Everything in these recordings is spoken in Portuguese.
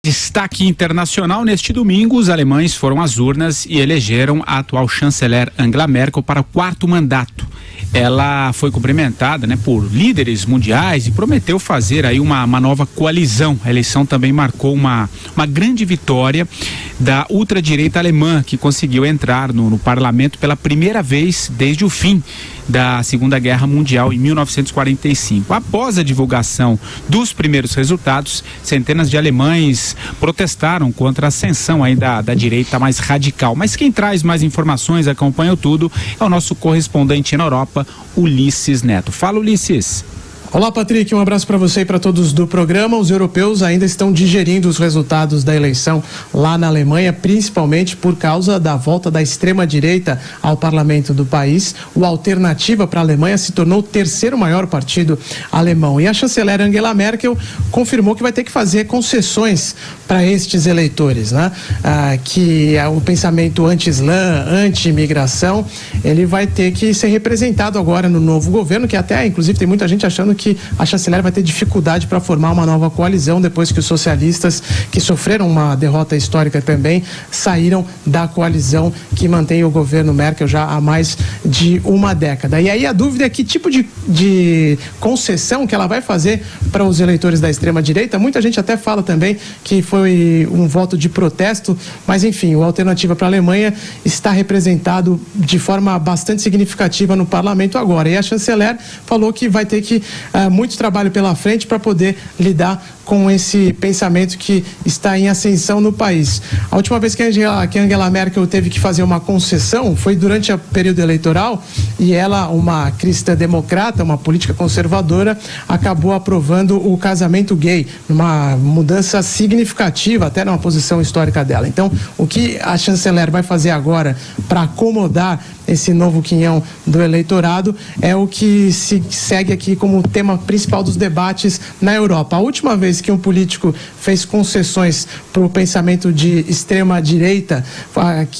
Destaque internacional: neste domingo, os alemães foram às urnas e elegeram a atual chanceler Angela Merkel para o 4º mandato. Ela foi cumprimentada, por líderes mundiais e prometeu fazer aí uma nova coalizão. A eleição também marcou uma grande vitória da ultradireita alemã, que conseguiu entrar no parlamento pela primeira vez desde o fim da Segunda Guerra Mundial, em 1945. Após a divulgação dos primeiros resultados, centenas de alemães protestaram contra a ascensão aí da direita mais radical. Mas quem traz mais informações, acompanha tudo, é o nosso correspondente na Europa, Ulisses Neto. Fala, Ulisses. Olá, Patrick, um abraço para você e para todos do programa. Os europeus ainda estão digerindo os resultados da eleição lá na Alemanha, principalmente por causa da volta da extrema-direita ao parlamento do país. O Alternativa para a Alemanha se tornou o 3º maior partido alemão. E a chanceler Angela Merkel confirmou que vai ter que fazer concessões para estes eleitores, que o pensamento anti-islã, anti-imigração, ele vai ter que ser representado agora no novo governo, que até, inclusive, tem muita gente achando que a chanceler vai ter dificuldade para formar uma nova coalizão depois que os socialistas, que sofreram uma derrota histórica também, saíram da coalizão que mantém o governo Merkel já há mais de uma década. E aí a dúvida é que tipo de concessão que ela vai fazer para os eleitores da extrema-direita. Muita gente até fala também que foi um voto de protesto, mas enfim, o Alternativa para a Alemanha está representado de forma bastante significativa no parlamento agora. E a chanceler falou que vai ter que muito trabalho pela frente para poder lidar com esse pensamento que está em ascensão no país. A última vez que Angela Merkel teve que fazer uma concessão foi durante o período eleitoral, e ela, uma cristã democrata, uma política conservadora, acabou aprovando o casamento gay, uma mudança significativa até numa posição histórica dela. Então, o que a chanceler vai fazer agora para acomodar esse novo quinhão do eleitorado é o que se segue aqui como tema principal dos debates na Europa. A última vez que um político fez concessões para o pensamento de extrema-direita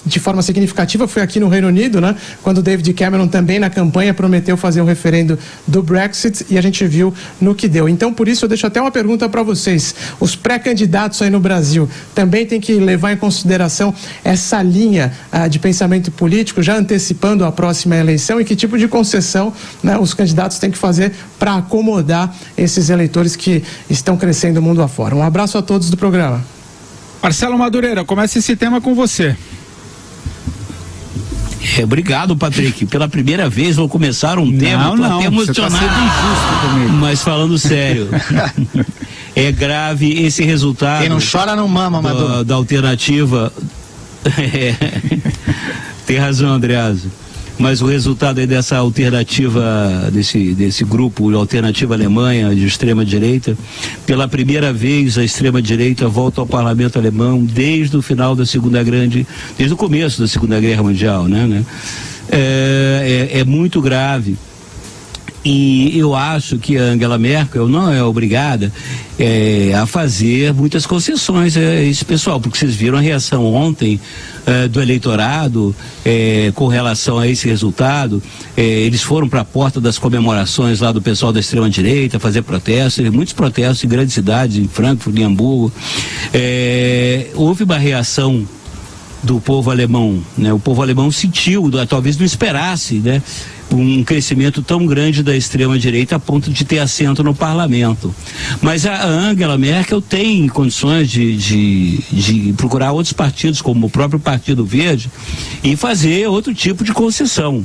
de forma significativa foi aqui no Reino Unido, quando David Cameron também na campanha prometeu fazer o referendo do Brexit, e a gente viu no que deu. Então, por isso, eu deixo até uma pergunta para vocês. Os pré-candidatos aí no Brasil também têm que levar em consideração essa linha de pensamento político, já antecipando a próxima eleição, e que tipo de concessão os candidatos têm que fazer para acomodar esses eleitores que estão crescendo mundo afora. Um abraço a todos do programa. Marcelo Madureira, começa esse tema com você. Obrigado, Patrick. Pela primeira vez vou começar um tema, tô até emocionado, mas falando sério. É grave esse resultado. Quem não chora não mama, Maduro. Da Alternativa. Tem razão, Andreasa. Mas o resultado aí dessa alternativa, desse grupo, Alternativa Alemanha, de extrema-direita, pela primeira vez a extrema-direita volta ao parlamento alemão desde o final da desde o começo da Segunda Guerra Mundial, É muito grave. E eu acho que a Angela Merkel não é obrigada a fazer muitas concessões a esse pessoal, porque vocês viram a reação ontem do eleitorado com relação a esse resultado. Eles foram para a porta das comemorações lá do pessoal da extrema-direita fazer protestos, muitos protestos em grandes cidades, em Frankfurt, em Hamburgo. Houve uma reação do povo alemão, O povo alemão sentiu, talvez não esperasse, um crescimento tão grande da extrema-direita a ponto de ter assento no parlamento. Mas a Angela Merkel tem condições de procurar outros partidos, como o próprio Partido Verde, e fazer outro tipo de concessão.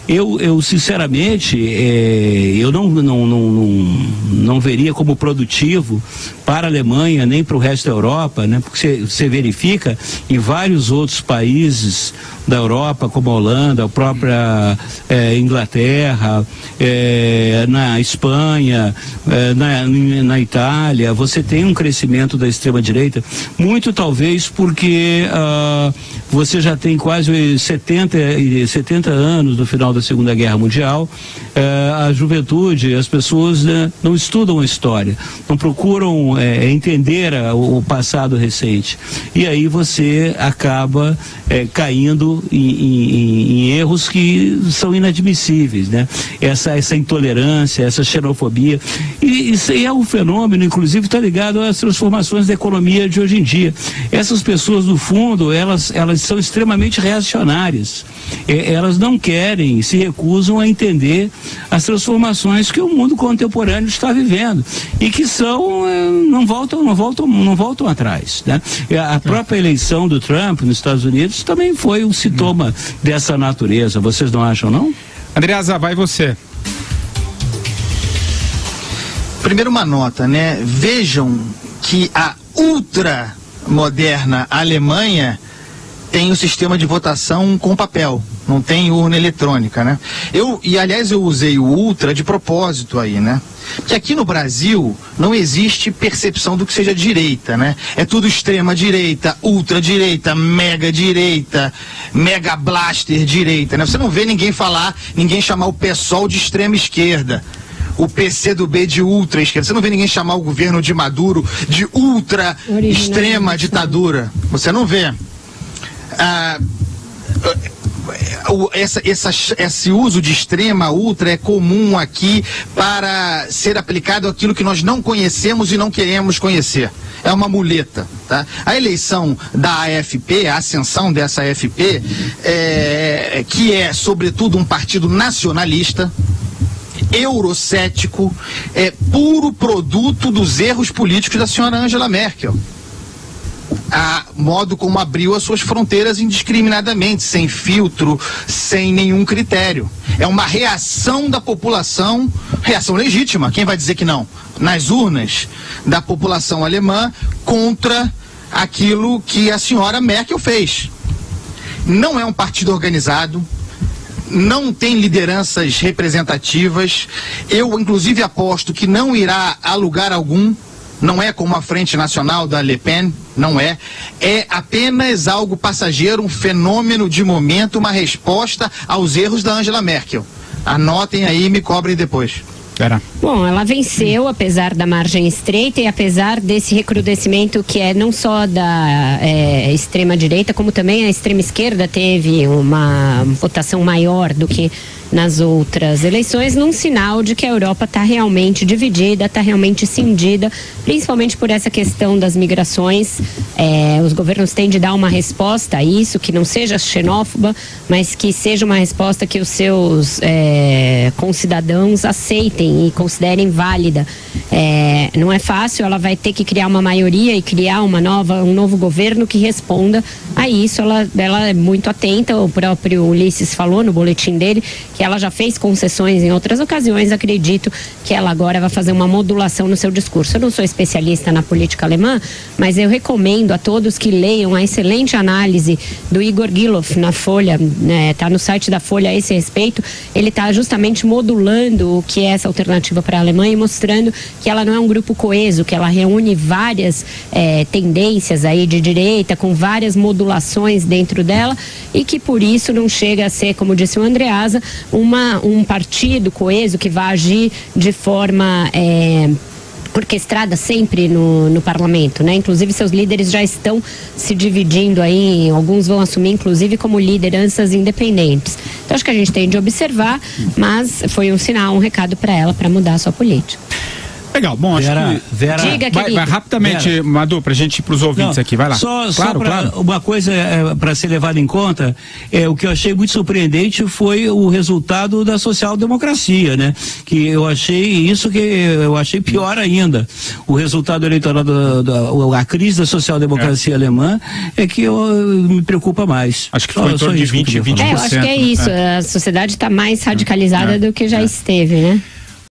Eu sinceramente, eu não veria como produtivo para a Alemanha, nem para o resto da Europa, porque você verifica em vários outros países da Europa, como a Holanda, a própria Inglaterra, na Espanha, na Itália, você tem um crescimento da extrema-direita, muito talvez porque você já tem quase 70 anos no final da Segunda Guerra Mundial, a juventude, as pessoas, né, não estudam a história, não procuram entender o passado recente. E aí você acaba caindo em erros que são inadmissíveis, né? Essa intolerância, essa xenofobia. E isso aí é um fenômeno, inclusive, está ligado às transformações da economia de hoje em dia. Essas pessoas, no fundo, elas são extremamente reacionárias. Elas não querem, se recusam a entender as transformações que o mundo contemporâneo está vivendo e que não voltam atrás, né? A própria eleição do Trump nos Estados Unidos também foi um sintoma dessa natureza. Vocês não acham, não? Andreasa, vai você. Primeiro uma nota, né? Vejam que a ultramoderna Alemanha tem o sistema de votação com papel, não tem urna eletrônica, né? Aliás, eu usei o ultra de propósito aí, né? Porque aqui no Brasil não existe percepção do que seja direita, né? É tudo extrema direita, ultra-direita, mega-direita, mega-blaster direita, né? Você não vê ninguém chamar o PSOL de extrema esquerda, o PCdoB de ultra esquerda. Você não vê ninguém chamar o governo de Maduro de ultra extrema ditadura. Você não vê. Esse uso de extrema, ultra é comum aqui para ser aplicado àquilo que nós não conhecemos e não queremos conhecer. É uma muleta, tá? A eleição da AfP, a ascensão dessa AfP, que é sobretudo um partido nacionalista, eurocético, é puro produto dos erros políticos da senhora Angela Merkel. A modo como abriu as suas fronteiras indiscriminadamente, sem filtro, sem nenhum critério. É uma reação da população, reação legítima, quem vai dizer que não? Nas urnas da população alemã contra aquilo que a senhora Merkel fez. Não é um partido organizado, não tem lideranças representativas. Eu, inclusive, aposto que não irá a lugar algum. Não é como a Frente Nacional da Le Pen, não é. É apenas algo passageiro, um fenômeno de momento, uma resposta aos erros da Angela Merkel. Anotem aí e me cobrem depois. Bom, ela venceu apesar da margem estreita e apesar desse recrudescimento que é não só da extrema direita, como também a extrema esquerda teve uma votação maior do que nas outras eleições, num sinal de que a Europa está realmente dividida, está realmente cindida, principalmente por essa questão das migrações. Os governos têm de dar uma resposta a isso, que não seja xenófoba, mas que seja uma resposta que os seus concidadãos aceitem e considerem válida. Não é fácil, ela vai ter que criar uma maioria e criar um novo governo que responda a isso. Ela é muito atenta, o próprio Ulisses falou no boletim dele, que ela já fez concessões em outras ocasiões. Acredito que ela agora vai fazer uma modulação no seu discurso. Eu não sou especialista na política alemã, mas eu recomendo a todos que leiam a excelente análise do Igor Giloff na Folha, tá no site da Folha a esse respeito. Ele está justamente modulando o que é essa alternativa para a Alemanha e mostrando que ela não é um grupo coeso, que ela reúne várias tendências aí de direita, com várias modulações dentro dela, e que por isso não chega a ser, como disse o Andreasa, um partido coeso que vai agir de forma orquestrada sempre no parlamento, né? Inclusive seus líderes já estão se dividindo aí, alguns vão assumir inclusive como lideranças independentes. Então acho que a gente tem de observar, mas foi um sinal, um recado para ela para mudar a sua política. Legal, bom, acho que... Diga, vai rapidamente, Madu, pra gente ir pros ouvintes aqui, vai lá. Só uma coisa para ser levada em conta, o que eu achei muito surpreendente foi o resultado da social-democracia, né? Que eu achei pior ainda. O resultado eleitoral a crise da social-democracia alemã é que me preocupa mais. Acho que foi em torno de 20%. Eu acho que é isso, a sociedade está mais radicalizada do que já esteve, né?